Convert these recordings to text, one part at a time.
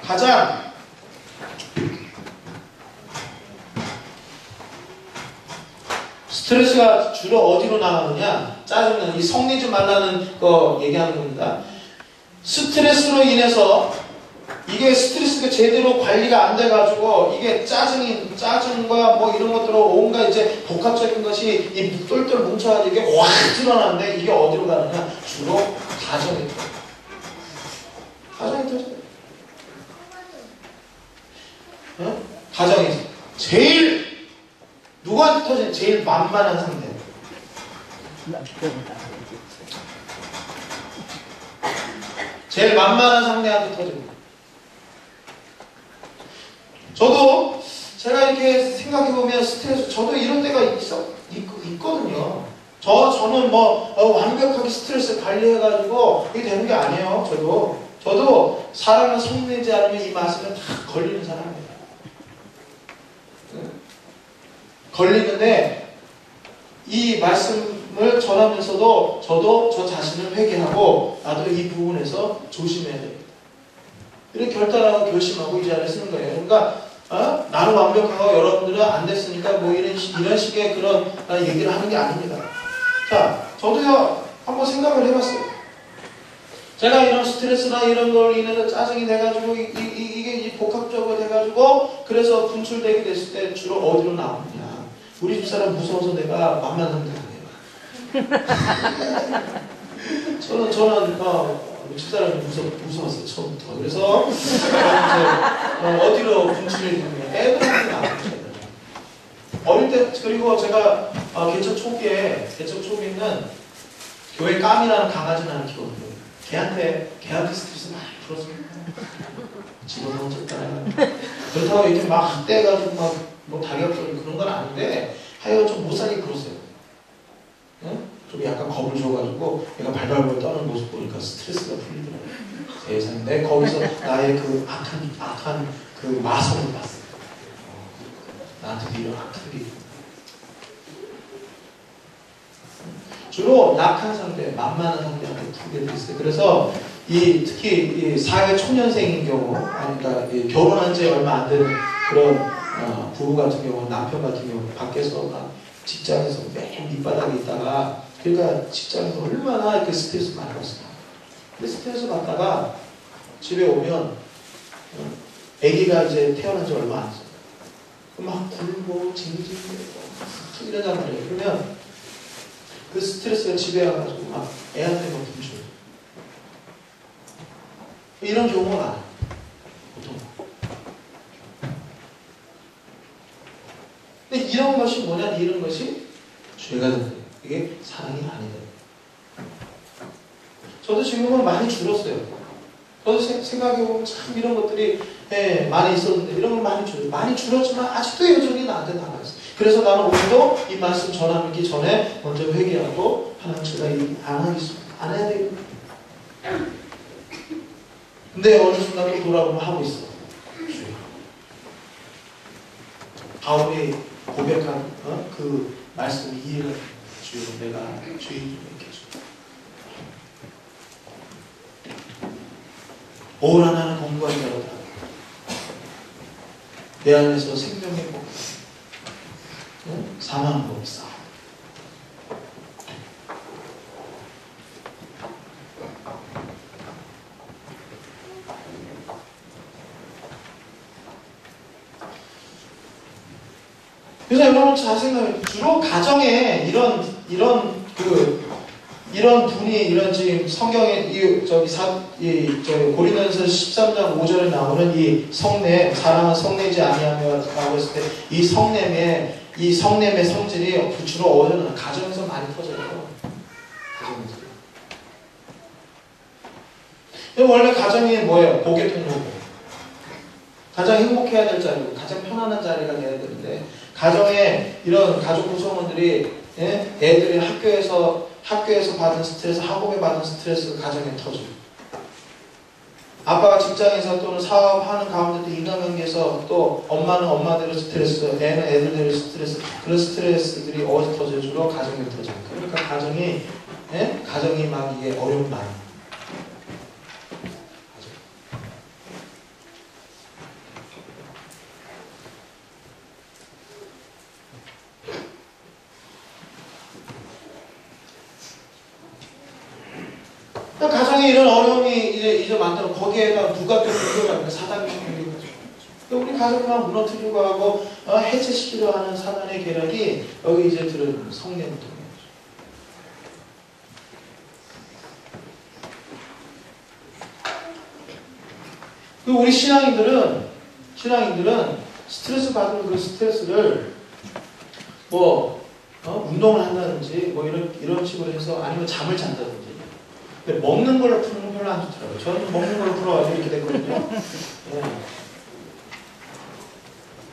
가장 스트레스가 주로 어디로 나가느냐? 짜증나는 이 성내지 말라는 거 얘기하는 겁니다. 스트레스로 인해서 이게 스트레스가 제대로 관리가 안 돼가지고 이게 짜증과 뭐 이런 것들로 온갖 이제 복합적인 것이 이 똘똘 뭉쳐가지고 이게 확 드러나는데 이게 어디로 가느냐? 주로 가정에 터져요. 가정에 터져요. 어? 가정에서 제일 누구한테 터지는 제일 만만한 상대. 제일 만만한 상대한테 터집니다. 저도 제가 이렇게 생각해보면 스트레스, 저도 이런 때가 있거든요. 저는 뭐 완벽하게 스트레스 관리해가지고 이게 되는 게 아니에요. 저도 사람을 속내지 않으면 이 말씀에 다 걸리는 사람입니다. 걸리는데 이 말씀을 전하면서도 저도 저 자신을 회개하고 나도 이 부분에서 조심해야 됩니다. 이렇게 결단하고 결심하고 이 자리를 쓰는 거예요. 그러니까 나는 완벽하고 여러분들은 안 됐으니까 뭐 이런 식의 그런 얘기를 하는 게 아닙니다. 자, 저도요 한번 생각을 해봤어요. 제가 이런 스트레스나 이런 걸 인해서 짜증이 돼가지고 이게 복합적으로 돼가지고 그래서 분출되게 됐을 때 주로 어디로 나오느냐? 우리 집사람 무서워서 내가 맘만 하면 안 해요. 저는 집사람이 무서웠어요 처음부터. 그래서 어디로 분출이 되느냐? 애들한테 나오죠. 어릴 때 그리고 제가 개척 초기에는 교회 까미라는 강아지를 하나 키웠거든요. 걔한테 스트레스 많이 풀었습니다. 집어던졌다. 그렇다고 이렇게 막 학대해가지고 뭐 다격적인 그런 건 아닌데 하여간 좀 못살게 굴었어요. 응? 좀 약간 겁을 줘가지고 얘가 발발발 떠는 모습 보니까 스트레스가 풀리더라고요. 세상에 내 거기서 나의 그 악한 그 마성을 봤어요. 나한테 이런 악한 게 주로 약한 상대, 만만한 상대한테 풀게 돼 있어요. 그래서 특히 사회 초년생인 경우, 그러니까 결혼한 지 얼마 안 되는 그런 부부 같은 경우, 남편 같은 경우 밖에서 직장에서 맨 밑바닥에 있다가 그러니까 직장에서 얼마나 이렇게 스트레스 많이 받았어요. 근데 스트레스 받다가 집에 오면 아기가 이제 태어난 지 얼마 안 됐어요. 막 굴고 징징대고 이러단 말이에요. 그러면 그 스트레스가 집에 와가지고 막 애한테 막 분출해요. 이런 경우가 많아요. 보통. 근데 이런 것이 뭐냐? 이런 것이 죄가 된다. 이게 사랑이 아니다. 저도 지금은 많이 줄었어요. 저도 생각해보면 참 이런 것들이 많이 있었는데 이런 걸 많이 줄었지만 아직도 여전히 나한테 남아있어요. 그래서 나는 오늘도 이 말씀 전하기 전에 먼저 회개하고 하나님 제가 안 하겠습니다. 안 해야 되겠다. 근데 어느 순간 또 돌아보면 하고 있어. 바울이 고백한 그 말씀이 이해가 주여 내가 죄인 좀 맥혀줘. 오라 나는 공부한 자로다. 내 안에서 생명의 복, 사망의 복 싸워. 그래서 여러분 잘 생각해요. 주로 가정에 이런 분이 이런 지금 성경에 고린도전서 13장 5절에 나오는 이 성내 사랑은 성내지 아니하며라고 했을 때 이 성냄의 성질이 주로 어디는 가정에서 많이 터져요. 가정에서. 원래 가정이 뭐예요? 복의 통로고 가장 행복해야 될 자리고 가장 편안한 자리가 돼야 되는데 가정에 이런 가족 구성원들이 애들이 학교에서 받은 스트레스, 학업에 받은 스트레스 가정에 터져요. 아빠가 직장에서 또는 사업하는 가운데도 인간관계에서 또 엄마는 엄마대로 스트레스, 애는 애들대로 스트레스, 그런 스트레스들이 어디서 터져요? 주로 가정에 터져요. 그러니까 가정이 막 이게 어렵다. 가정에 이런 어려움이 이제 많다면 거기에다 누가 또 공격을 합니까? 사단이 공격을 하죠. 우리 가족만 무너뜨리고 하고 해체시키려 하는 사단의 계략이 여기 이제 들은 성령을 통해. 우리 신앙인들은 스트레스 받는 그 스트레스를 운동을 한다든지 이런 식으로 해서 아니면 잠을 잔다든지. 근데 먹는 걸로 푸는 건 별로 안 좋더라고요. 저는 먹는 걸로 풀어가지고 이렇게 됐거든요. 네.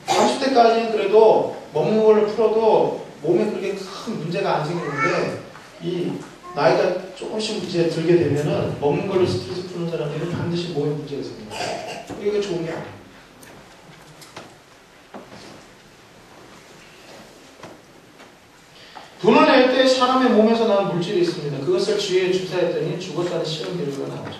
30대까지는 그래도 먹는 걸로 풀어도 몸에 그렇게 큰 문제가 안 생기는데 이 나이가 조금씩 이제 들게 되면은 먹는 걸로 스트레스 푸는 사람들은 반드시 몸에 문제가 생깁니다. 이게 좋은 게 아니에요. 분을 낼 때 사람의 몸에서 나온 물질이 있습니다. 그것을 쥐에 주사했더니 죽었다는 실험 결과가 나오죠.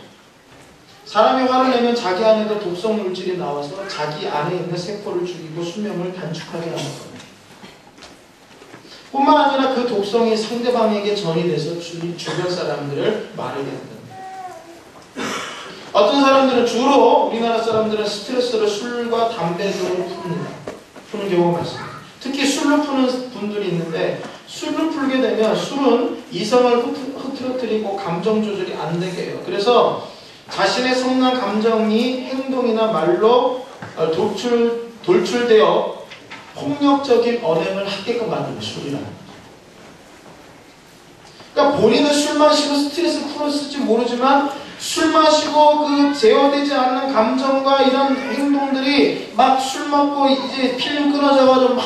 사람이 화를 내면 자기 안에도 독성 물질이 나와서 자기 안에 있는 세포를 죽이고 수명을 단축하게 하는 겁니다. 뿐만 아니라 그 독성이 상대방에게 전이 돼서 주변 사람들을 마르게 한다. 어떤 사람들은 주로 우리나라 사람들은 스트레스를 술과 담배 등으로 푸는 경우가 많습니다. 특히 술로 푸는 분들이 있는데 술을 풀게 되면 술은 이성을 흐트러뜨리고 감정 조절이 안 되게 해요. 그래서 자신의 성난 감정이 행동이나 말로 돌출되어 폭력적인 언행을 하게끔 만드는 술이라는 거죠. 그러니까 본인은 술 마시고 스트레스 풀었을지 모르지만 술 마시고 그 제어되지 않는 감정과 이런 행동들이 막 술 먹고 이제 필름 끊어져가지고 막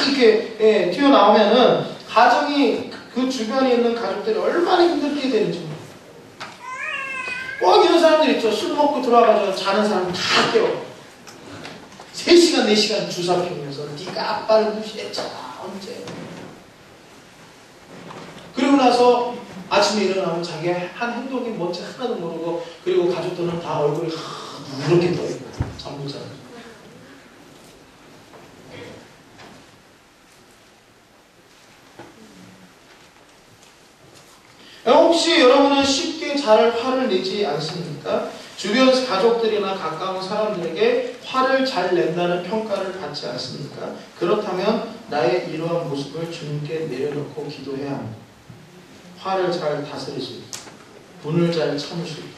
이렇게 튀어나오면은 가정이 그 주변에 있는 가족들이 얼마나 힘들게 되는지 모르겠어요. 꼭 이런 사람들 있죠. 술 먹고 들어와가지고 자는 사람 다 깨워. 3시간 4시간 주사 피우면서 네가 아빠를 무시했잖아 언제. 그리고 나서 아침에 일어나면 자기 한 행동이 뭔지 하나도 모르고 그리고 가족들은 다 얼굴이 누렇게 떠있고 잠 못 자는. 혹시 여러분은 쉽게 잘 화를 내지 않습니까? 주변 가족들이나 가까운 사람들에게 화를 잘 낸다는 평가를 받지 않습니까? 그렇다면 나의 이러한 모습을 주님께 내려놓고 기도해야 합니다. 화를 잘 다스릴 수 있고 분을 잘 참을 수 있고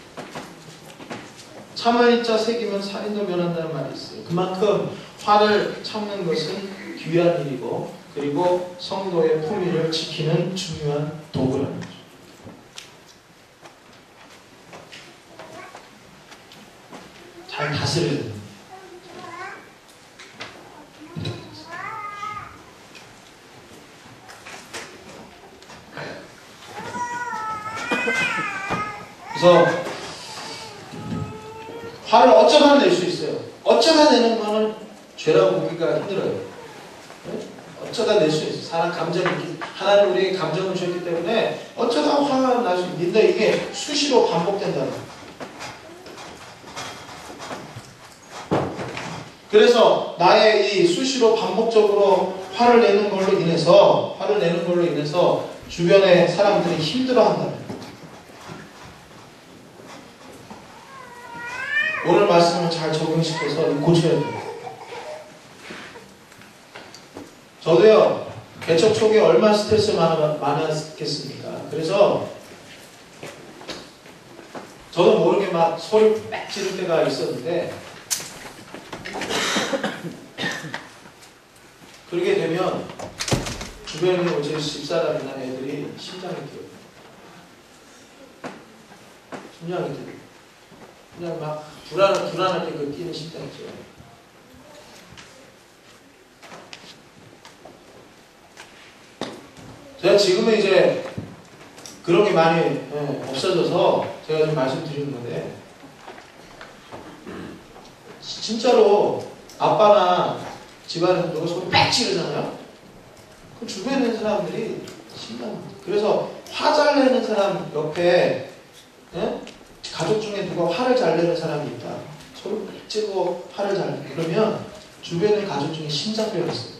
참을 자 새기면 살인도 면한다는 말이 있어요. 그만큼 화를 참는 것은 귀한 일이고 그리고 성도의 품위를 지키는 중요한 도구라는 거죠. 잘 다스려야 됩니다. 그래서 화를 어쩌다 낼 수 있어요. 어쩌다 내는 거는 죄라고 보기가 힘들어요. 네? 어쩌다 낼 수 있어요. 사람 감정이 하나님 우리에게 감정을 주셨기 때문에 어쩌다 화가 날 수 있는데 이게 수시로 반복된다는 거예요. 그래서 나의 이 수시로 반복적으로 화를 내는 걸로 인해서 주변의 사람들이 힘들어한다면 오늘 말씀을 잘 적용시켜서 고쳐야 돼요. 저도요 개척 초기에 얼마나 스트레스가 많았겠습니까? 그래서 저도 모르게 막 소리 빽 지를 때가 있었는데 그러게 되면 주변에 오실 집사람이나 애들이 심장이 뛰어요. 심장이 뛰어요. 그냥 막 불안할 때 그 뛰는 심장이죠. 제가 지금은 이제 그런 게 많이 없어져서 제가 좀 말씀드리는 건데 진짜로 아빠나 집안에서 누가 소리 빽 지르잖아요. 그 주변에 있는 사람들이 심각합니다. 그래서 화 잘 내는 사람 옆에 가족 중에 누가 화를 잘 내는 사람이 있다. 소리 빽 지르고 화를 잘 내고 그러면 주변의 가족 중에 심장병이 있어요.